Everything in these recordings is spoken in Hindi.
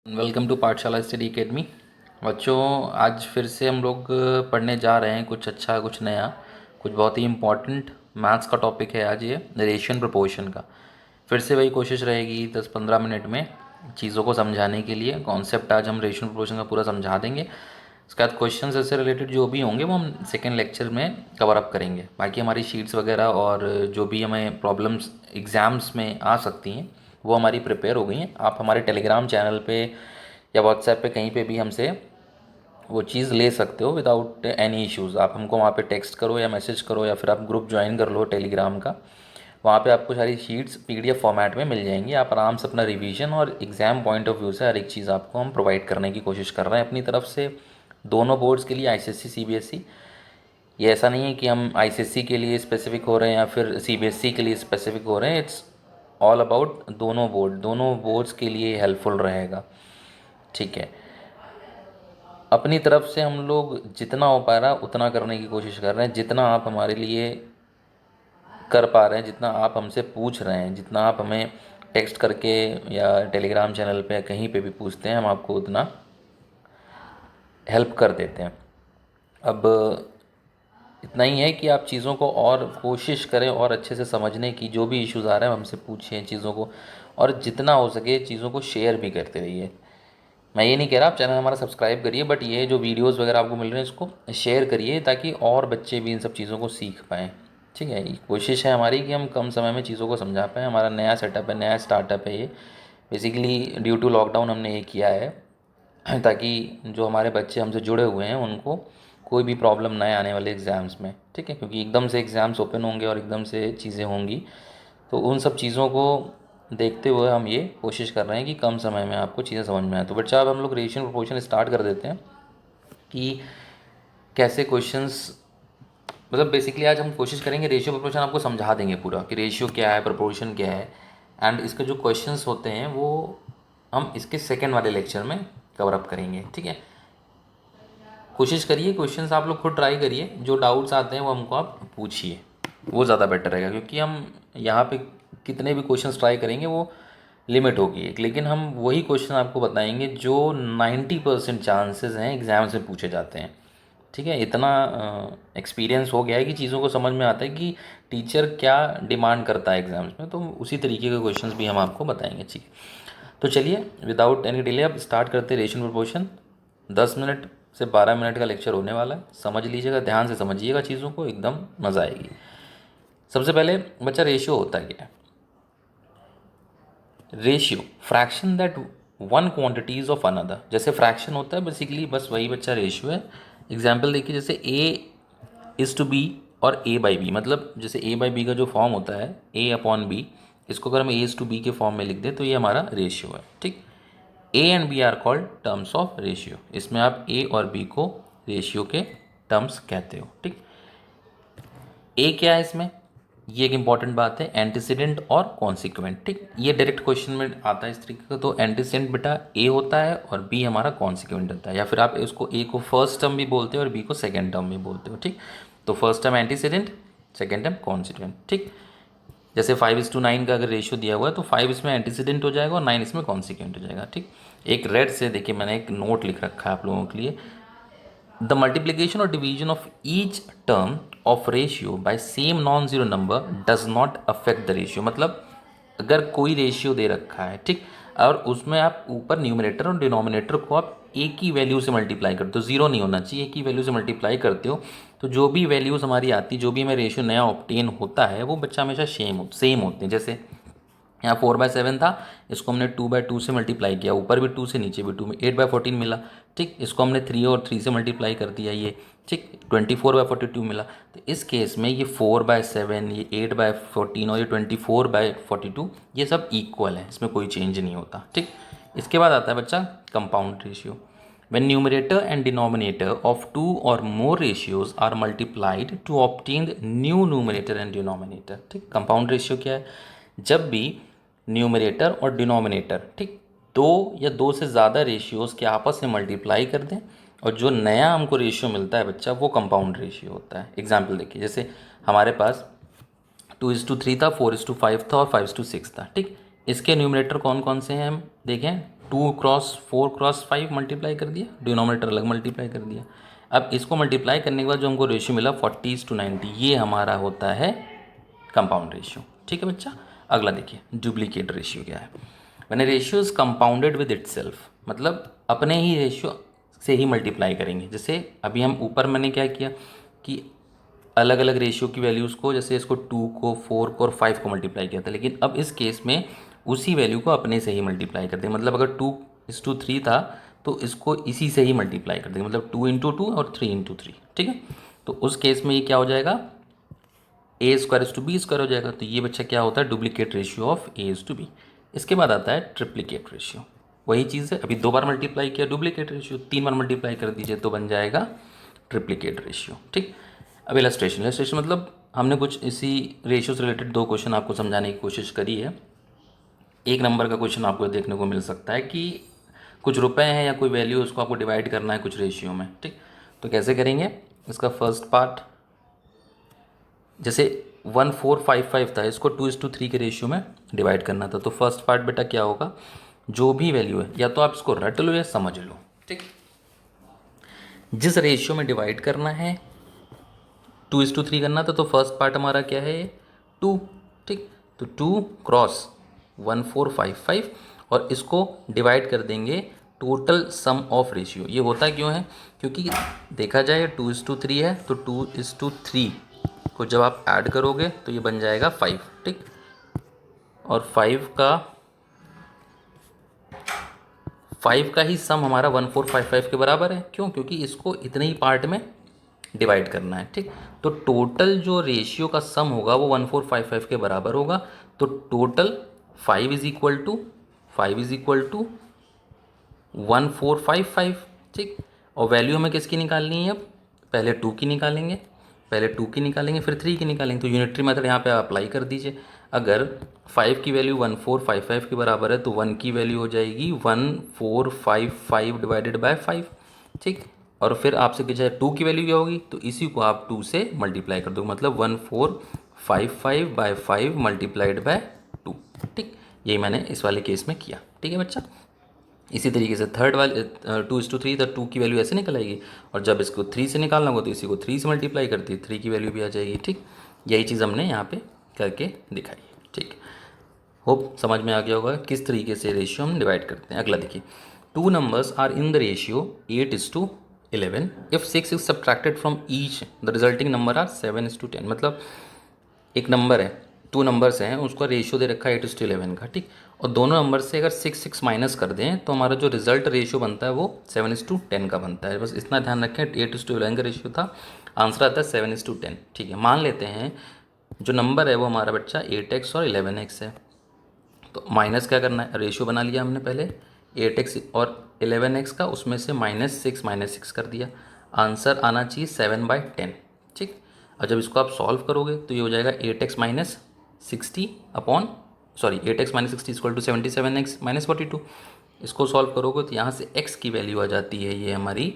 वेलकम टू पाठशाला स्टडी एकेडमी। बच्चों, आज फिर से हम लोग पढ़ने जा रहे हैं कुछ अच्छा कुछ नया, कुछ बहुत ही इम्पोर्टेंट मैथ्स का टॉपिक है आज, ये रेशियो एंड प्रोपोर्शन का। फिर से वही कोशिश रहेगी 10-15 मिनट में चीज़ों को समझाने के लिए। कॉन्सेप्ट आज हम रेशियो एंड प्रोपोर्शन का पूरा समझा देंगे। उसके बाद क्वेश्चन ऐसे रिलेटेड जो भी होंगे वो हम सेकेंड लेक्चर में कवर अप करेंगे। बाकी हमारी शीट्स वगैरह और जो भी हमें प्रॉब्लम्स एग्ज़ाम्स में आ सकती हैं वो हमारी प्रिपेयर हो गई हैं। आप हमारे टेलीग्राम चैनल पे या व्हाट्सएप पे कहीं पे भी हमसे वो चीज़ ले सकते हो विदाउट एनी इश्यूज़। आप हमको वहाँ पे टेक्स्ट करो या मैसेज करो या फिर आप ग्रुप ज्वाइन कर लो टेलीग्राम का। वहाँ पे आपको सारी शीट्स पीडीएफ फॉर्मेट में मिल जाएंगी। आप आराम से अपना रिवीजन और एग्ज़ाम पॉइंट ऑफ व्यू से हर एक चीज़ आपको हम प्रोवाइड करने की कोशिश कर रहे हैं अपनी तरफ से, दोनों बोर्ड्स के लिए, आईसीएसई सीबीएसई। ये ऐसा नहीं है कि हम आईसीएसई के लिए स्पेसिफिक हो रहे हैं या फिर सीबीएसई के लिए स्पेसिफिक हो रहे हैं। इट्स ऑल अबाउट दोनों बोर्ड्स के लिए हेल्पफुल रहेगा। ठीक है, अपनी तरफ से हम लोग जितना हो पा रहा उतना करने की कोशिश कर रहे हैं। जितना आप हमारे लिए कर पा रहे हैं, जितना आप हमसे पूछ रहे हैं, जितना आप हमें टेक्स्ट करके या टेलीग्राम चैनल पे कहीं पे भी पूछते हैं, हम आपको उतना हेल्प कर देते हैं। अब इतना ही है कि आप चीज़ों को और कोशिश करें और अच्छे से समझने की। जो भी इश्यूज़ आ रहे हैं हमसे पूछें चीज़ों को, और जितना हो सके चीज़ों को शेयर भी करते रहिए। मैं ये नहीं कह रहा आप चैनल हमारा सब्सक्राइब करिए, बट ये जो वीडियोस वगैरह आपको मिल रहे हैं इसको शेयर करिए ताकि और बच्चे भी इन सब चीज़ों को सीख पाएँ। ठीक है, ये कोशिश है हमारी कि हम कम समय में चीज़ों को समझा पाएँ। हमारा नया सेटअप है, नया स्टार्टअप है ये। बेसिकली ड्यू टू लॉकडाउन हमने ये किया है ताकि जो हमारे बच्चे हमसे जुड़े हुए हैं उनको कोई भी प्रॉब्लम ना आए आने वाले एग्ज़ाम्स में। ठीक है, क्योंकि एकदम से एग्ज़ाम्स ओपन होंगे और एकदम से चीज़ें होंगी, तो उन सब चीज़ों को देखते हुए हम ये कोशिश कर रहे हैं कि कम समय में आपको चीज़ें समझ में आए। तो बच्चा, अब हम लोग रेशियो प्रोपोर्शन स्टार्ट कर देते हैं कि कैसे क्वेश्चंस, मतलब बेसिकली आज हम कोशिश करेंगे रेशियो प्रोपोर्शन आपको समझा देंगे पूरा कि रेशियो क्या है, प्रोपोर्शन क्या है। एंड इसके जो क्वेश्चंस होते हैं वो हम इसके सेकेंड वाले लेक्चर में कवर अप करेंगे। ठीक है, कोशिश करिए, क्वेश्चंस आप लोग खुद ट्राई करिए, जो डाउट्स आते हैं वो हमको आप पूछिए, वो ज़्यादा बेटर रहेगा। क्योंकि हम यहाँ पे कितने भी क्वेश्चंस ट्राई करेंगे वो लिमिट होगी एक, लेकिन हम वही क्वेश्चन आपको बताएंगे जो 90% चांसेस हैं एग्ज़ाम से पूछे जाते हैं। ठीक है, इतना एक्सपीरियंस हो गया है कि चीज़ों को समझ में आता है कि टीचर क्या डिमांड करता है एग्ज़ाम्स में, तो उसी तरीके के क्वेश्चंस भी हम आपको बताएंगे। ठीक, तो चलिए विदाउट एनी डिले अब स्टार्ट करते हैं रेशियो प्रोपोर्शन। 10 मिनट से 12 मिनट का लेक्चर होने वाला है, समझ लीजिएगा, ध्यान से समझिएगा चीज़ों को, एकदम मज़ा आएगी। सबसे पहले बच्चा, रेशियो होता क्या है? Ratio, fraction that one quantities of another. जैसे फ्रैक्शन होता है बेसिकली, बस वही बच्चा रेशियो है। एग्जाम्पल देखिए, जैसे A/B और A/B, मतलब जैसे A/B का जो फॉर्म होता है A/B, इसको अगर हम A/B के फॉर्म में लिख दें तो ये हमारा रेशियो है। ठीक, A and B are called terms of ratio. इसमें आप A और B को रेशियो के टर्म्स कहते हो। ठीक, ए क्या है इसमें, ये एक इंपॉर्टेंट बात है, एंटीसीडेंट और कॉन्सिक्वेंट। ठीक, ये डायरेक्ट क्वेश्चन में आता है इस तरीके का। तो एंटीसीडेंट बेटा ए होता है और बी हमारा कॉन्सिक्वेंट होता है, या फिर आप उसको ए को फर्स्ट टर्म भी बोलते हो और बी को सेकेंड टर्म भी बोलते हो। ठीक, तो first term antecedent, second term consequent. ठीक, जैसे 5:9 का अगर रेशियो दिया हुआ है तो 5 इसमें एंटीसीडेंट हो जाएगा और 9 इसमें कॉन्सिक्वेंट हो जाएगा। ठीक, एक रेड से देखिए मैंने एक नोट लिख रखा है आप लोगों के लिए, द मल्टीप्लीकेशन और division of each term of ratio by same non zero number does not affect the ratio. मतलब अगर कोई रेशियो दे रखा है, ठीक, और उसमें आप ऊपर न्यूमरेटर और डिनोमिनेटर को आप एक ही वैल्यू से मल्टीप्लाई करते हो, जीरो नहीं होना चाहिए, एक ही वैल्यू से मल्टीप्लाई करते हो, तो जो भी वैल्यूज़ हमारी आती, जो भी हमें रेशियो नया ऑब्टेन होता है वो बच्चा हमेशा सेम होते हैं। जैसे यहाँ 4/7 था, इसको हमने 2/2 से मल्टीप्लाई किया, ऊपर भी 2 से नीचे भी 2 में 8/14 मिला। ठीक, इसको हमने 3 और 3 से मल्टीप्लाई कर दिया, ये ठीक 24/42 मिला। तो इस केस में ये 4/7, ये 8/14 और ये 24/42 ये सब इक्वल है, इसमें कोई चेंज नहीं होता। ठीक, इसके बाद आता है बच्चा compound ratio. when numerator and denominator of two or more ratios are multiplied to obtain the new numerator and denominator। ठीक, कंपाउंड रेशियो क्या है? जब भी न्यूमरेटर और डिनोमिनेटर, ठीक, दो या दो से ज़्यादा रेशियोज़ के आपस में मल्टीप्लाई कर दें और जो नया हमको रेशियो मिलता है बच्चा, वो कंपाउंड रेशियो होता है। एग्जाम्पल देखिए, जैसे हमारे पास 2:3 था, 4:5 था और 5:6 था। ठीक, इसके न्यूमरेटर कौन कौन से हैं हम देखें, 2 क्रॉस 4 क्रॉस 5 मल्टीप्लाई कर दिया, डिनोमिनेटर अलग मल्टीप्लाई कर दिया। अब इसको मल्टीप्लाई करने के बाद जो हमको रेशियो मिला 40:90, ये हमारा होता है कंपाउंड रेशियो। ठीक है बच्चा। अगला देखिए डुप्लीकेट रेशियो क्या है। मैंने ratio is compounded with itself, मतलब अपने ही रेशियो से ही मल्टीप्लाई करेंगे। जैसे अभी हम ऊपर मैंने क्या किया कि अलग अलग रेशियो की वैल्यूज़ को, जैसे इसको 2 को 4 को और 5 को मल्टीप्लाई किया था, लेकिन अब इस केस में उसी वैल्यू को अपने से ही मल्टीप्लाई कर देंगे। मतलब अगर 2:3 था तो इसको इसी से ही मल्टीप्लाई कर देंगे, मतलब 2 × 2 और 3 × 3। ठीक है, तो उस केस में ये क्या हो जाएगा, a² = b² हो जाएगा। तो ये बच्चा क्या होता है, डुप्लीकेट रेशियो ऑफ a/b। इसके बाद आता है ट्रिप्लीकेट रेशियो। वही चीज़ है, अभी 2 बार मल्टीप्लाई किया डुप्लीकेट रेशियो, 3 बार मल्टीप्लाई कर दीजिए तो बन जाएगा ट्रिप्लीकेट रेशियो। ठीक। अब इलस्ट्रेशन मतलब हमने कुछ इसी रेशियो से रिलेटेड 2 क्वेश्चन आपको समझाने की कोशिश करी है। 1 नंबर का क्वेश्चन आपको देखने को मिल सकता है कि कुछ रुपए हैं या कोई वैल्यू, उसको आपको डिवाइड करना है कुछ रेशियो में। ठीक, तो कैसे करेंगे इसका फर्स्ट पार्ट, जैसे 1455 था, इसको 2:3 के रेशियो में डिवाइड करना था। तो फर्स्ट पार्ट बेटा क्या होगा, जो भी वैल्यू है या तो आप इसको रट लो या समझ लो। ठीक, जिस रेशियो में डिवाइड करना है 2:3 करना था, तो फर्स्ट पार्ट हमारा क्या है 2। ठीक, तो 2 × 1455 और इसको डिवाइड कर देंगे टोटल सम ऑफ रेशियो। ये होता क्यों है, क्योंकि देखा जाए 2:3 है तो 2:3 को जब आप ऐड करोगे तो ये बन जाएगा 5। ठीक, और 5 का ही सम हमारा 1455 के बराबर है। क्यों, क्योंकि इसको इतने ही पार्ट में डिवाइड करना है। ठीक, तो टोटल जो रेशियो का सम होगा वो 1455 के बराबर होगा। तो टोटल 5 = 1455। ठीक, और वैल्यू हमें किसकी निकालनी है, अब पहले 2 की निकालेंगे, फिर 3 की निकालेंगे। तो यूनिटरी मेथड यहाँ पे अप्लाई कर दीजिए। अगर 5 की वैल्यू 1455 के बराबर है तो 1 की वैल्यू हो जाएगी 1455 डिवाइडेड बाय 5। ठीक, और फिर आपसे पूछा है 2 की वैल्यू क्या होगी, तो इसी को आप 2 से मल्टीप्लाई कर दो, मतलब 1455/5 मल्टीप्लाइड बाय 2। ठीक, यही मैंने इस वाले केस में किया। ठीक है बच्चा। इसी तरीके से थर्ड वाले 2:3 था, 2 की वैल्यू ऐसे निकल आएगी, और जब इसको 3 से निकालना होगा तो इसी को 3 से मल्टीप्लाई करती है, 3 की वैल्यू भी आ जाएगी। ठीक, यही चीज़ हमने यहाँ पे करके दिखाई है। ठीक, होप समझ में आ गया होगा किस तरीके से रेशियो हम डिवाइड करते हैं। अगला देखिए, 2 numbers are in the ratio 8:11 if 6 is subtracted from each the resulting number are 7:10। मतलब एक नंबर है, 2 नंबर्स हैं, उसका रेशियो दे रखा है 8:11 का। ठीक, और दोनों नंबर से अगर 6 माइनस कर दें तो हमारा जो रिजल्ट रेशियो बनता है वो 7:10 का बनता है। बस इतना ध्यान रखें, 8:11 का रेशियो था, आंसर आता है 7:10। ठीक है, मान लेते हैं जो नंबर है वो हमारा बच्चा 8x और 11x है। तो माइनस क्या करना है, रेशियो बना लिया हमने पहले 8x और 11x का, उसमें से -6 कर दिया, आंसर आना चाहिए 7/10। ठीक, और जब इसको आप सॉल्व करोगे तो ये हो जाएगा 8x minus 60 upon 8x - 60 = 77x - 42। इसको सॉल्व करोगे तो यहाँ से x की वैल्यू आ जाती है ये हमारी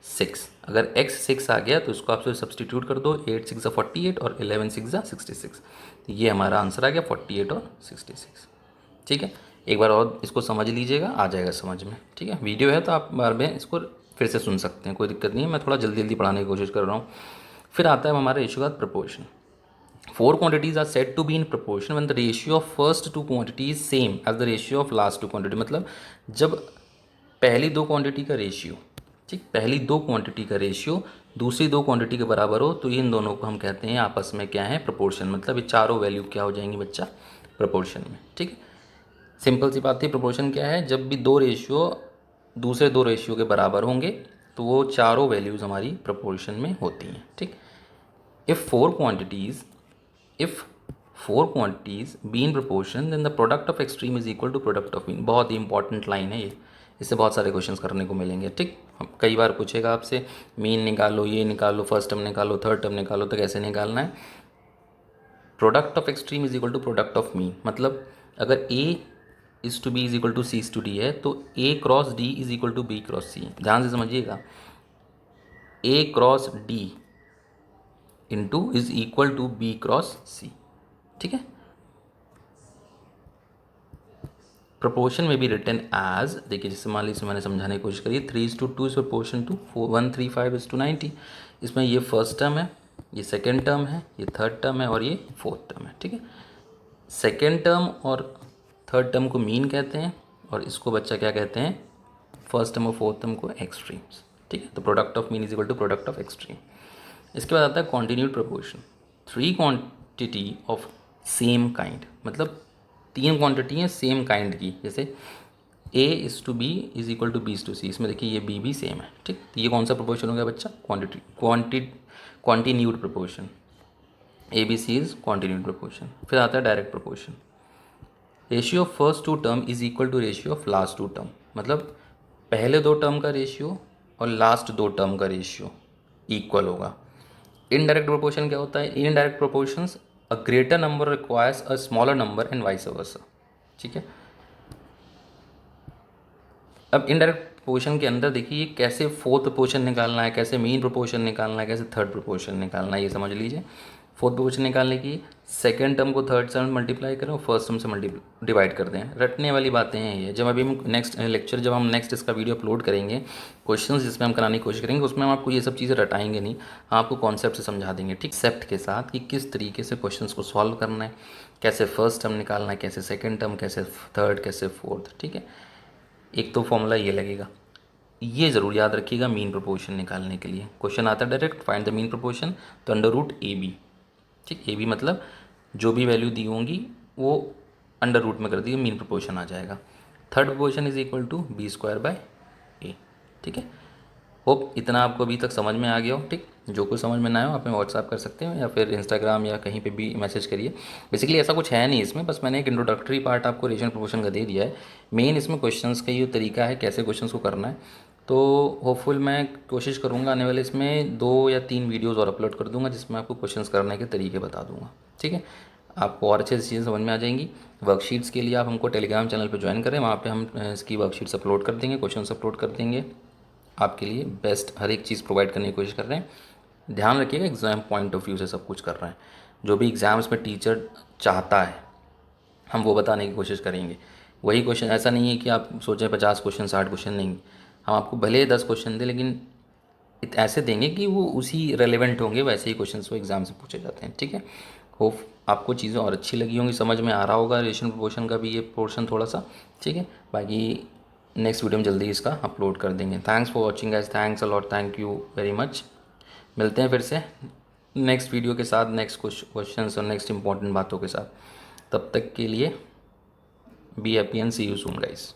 6। अगर x 6 आ गया तो इसको आप सब्सटीट्यूट कर दो, 8 6 48 और 11 6 66। तो ये हमारा आंसर आ गया 48 और 66। ठीक है, एक बार और इसको समझ लीजिएगा, आ जाएगा समझ में। ठीक है, वीडियो है तो आप बार में इसको फिर से सुन सकते हैं, कोई दिक्कत नहीं है, मैं थोड़ा जल्दी जल्दी पढ़ाने की कोशिश कर रहा हूँ। फिर आता है हमारा रेशियो का proportion. 4 quantities are said to be in proportion when the ratio of first 2 quantity is same as the ratio of last 2 quantity। मतलब जब पहली 2 क्वांटिटी का रेशियो, ठीक, पहली 2 क्वांटिटी का रेशियो दूसरी 2 क्वांटिटी के बराबर हो तो इन दोनों को हम कहते हैं आपस में क्या है, प्रोपोर्शन। मतलब ये चारों वैल्यू क्या हो जाएंगी बच्चा, प्रोपोर्शन में। ठीक है, सिंपल सी बात थी, प्रोपोर्शन क्या है, जब भी 2 रेशियो दूसरे 2 रेशियो के बराबर होंगे तो वो चारों वैल्यूज़ हमारी प्रोपोर्शन में होती हैं। ठीक, if 4 quantities if 4 quantities be in proportion then the product of extreme is equal to product of mean। बहुत ही इंपॉर्टेंट लाइन है ये, इससे बहुत सारे क्वेश्चंस करने को मिलेंगे। ठीक, कई बार पूछेगा आपसे मीन निकालो, ये निकालो, फर्स्ट टर्म निकालो, थर्ड टर्म निकालो, तो कैसे निकालना है, product of extreme is equal to product of mean. मतलब अगर a is to B is equal to C is to D है तो a cross d is equal to b cross c। ध्यान से समझिएगा, a cross d into is equal to b cross c। ठीक है, प्रोपोर्शन में बी रिटन एज, देखिए जैसे मान लीजिए मैंने समझाने की कोशिश करी 3:2 इज प्रोपोर्शन टू 135:90। इसमें ये फर्स्ट टर्म है, ये सेकेंड टर्म है, ये थर्ड टर्म है और ये फोर्थ टर्म है, ठीक है। सेकेंड टर्म और थर्ड टर्म को मीन कहते हैं और इसको बच्चा क्या कहते हैं, फर्स्ट टर्म और फोर्थ टर्म को एक्सट्रीम्स, ठीक है। तो product of mean is equal to product of extreme. इसके बाद आता है continued proportion. 3 quantity of same kind, मतलब 3 क्वांटिटी हैं सेम काइंड की, जैसे A is to B is equal to B is to C, इसमें देखिए ये B भी सेम है, ठीक। तो ये कौन सा प्रोपोर्शन हो गया बच्चा, continued proportion. ABC is continued proportion. फिर आता है direct proportion. Ratio of first 2 term is equal to ratio of last 2 term, मतलब पहले 2 टर्म का रेशियो और लास्ट 2 टर्म का रेशियो इक्वल होगा। इनडायरेक्ट प्रोपोर्शन क्या होता है, indirect proportions a greater number requires a smaller number and vice versa, ठीक है। अब इनडायरेक्ट प्रोपोर्शन के अंदर देखिए कैसे फोर्थ प्रोपोर्शन निकालना है, कैसे मीन प्रोपोर्शन निकालना है, कैसे थर्ड प्रोपोर्शन निकालना है, ये समझ लीजिए। फोर्थ प्रोपोर्शन निकालने की सेकंड टर्म को थर्ड से मल्टीप्लाई करें और फर्स्ट टर्म से डिवाइड कर दें, रटने वाली बातें हैं ये। जब अभी हम नेक्स्ट लेक्चर, जब हम नेक्स्ट इसका वीडियो अपलोड करेंगे, क्वेश्चंस जिसमें हम कराने की कोशिश करेंगे, उसमें हम आपको ये सब चीज़ें रटाएंगे नहीं, आपको कॉन्सेप्ट से समझा देंगे, ठीक, सेप्ट के साथ कि किस तरीके से क्वेश्चंस को सॉल्व करना है, कैसे फर्स्ट टर्म निकालना है, कैसे सेकेंड टर्म, कैसे थर्ड, कैसे फोर्थ, ठीक है। एक तो फॉर्मूला ये लगेगा, ये ज़रूर याद रखिएगा मीन प्रोपोर्शन निकालने के लिए। क्वेश्चन आता है direct find the mean proportion, तो अंडर रूट AB, ठीक, AB मतलब जो भी वैल्यू दी होंगी वो अंडर रूट में कर दी, मीन प्रोपोर्शन आ जाएगा। Third proportion is equal to B² A, ठीक है। होप इतना आपको अभी तक समझ में आ गया हो, ठीक। जो कुछ समझ में ना आए हो आप में व्हाट्सएप कर सकते हो या फिर इंस्टाग्राम या कहीं पे भी मैसेज करिए। बेसिकली ऐसा कुछ है नहीं इसमें, बस मैंने एक इंट्रोडक्टरी पार्ट आपको रेशियो प्रोपोर्शन का दे दिया है। मेन इसमें क्वेश्चंस का ये तरीका है कैसे क्वेश्चंस को करना है। तो होपफुल मैं कोशिश करूँगा आने वाले इसमें 2 या 3 वीडियोज़ और अपलोड कर दूँगा जिसमें आपको क्वेश्चंस करने के तरीके बता दूँगा, ठीक है। आपको और अच्छे से चीज़ें समझ में आ जाएंगी। वर्कशीट्स के लिए आप हमको टेलीग्राम चैनल पर ज्वाइन करें, वहाँ पर हम इसकी वर्कशीट्स अपलोड कर देंगे, क्वेश्चन अपलोड कर देंगे, आपके लिए बेस्ट हर एक चीज़ प्रोवाइड करने की कोशिश कर रहे हैं। ध्यान रखिएगा एग्ज़ाम पॉइंट ऑफ व्यू से सब कुछ कर रहे हैं, जो भी एग्ज़ाम्स में टीचर चाहता है हम वो बताने की कोशिश करेंगे। वही क्वेश्चन, ऐसा नहीं है कि आप सोचें 50 क्वेश्चन 60 क्वेश्चन, नहीं, हम आपको भले ही 10 क्वेश्चन दें लेकिन ऐसे देंगे कि वो उसी रेलेवेंट होंगे, वैसे ही क्वेश्चन वो एग्ज़ाम से पूछे जाते हैं, ठीक है। होप आपको चीज़ें और अच्छी लगी होंगी, समझ में आ रहा होगा रेशियो प्रोपोर्शन का भी ये पोर्शन थोड़ा सा, ठीक है। बाकी नेक्स्ट वीडियो में जल्दी इसका अपलोड कर देंगे। Thanks for watching guys, thanks a lot, thank you very much. मिलते हैं फिर से नेक्स्ट वीडियो के साथ, नेक्स्ट कुछ क्वेश्चंस और नेक्स्ट इंपॉर्टेंट बातों के साथ। तब तक के लिए be happy and see you soon guys.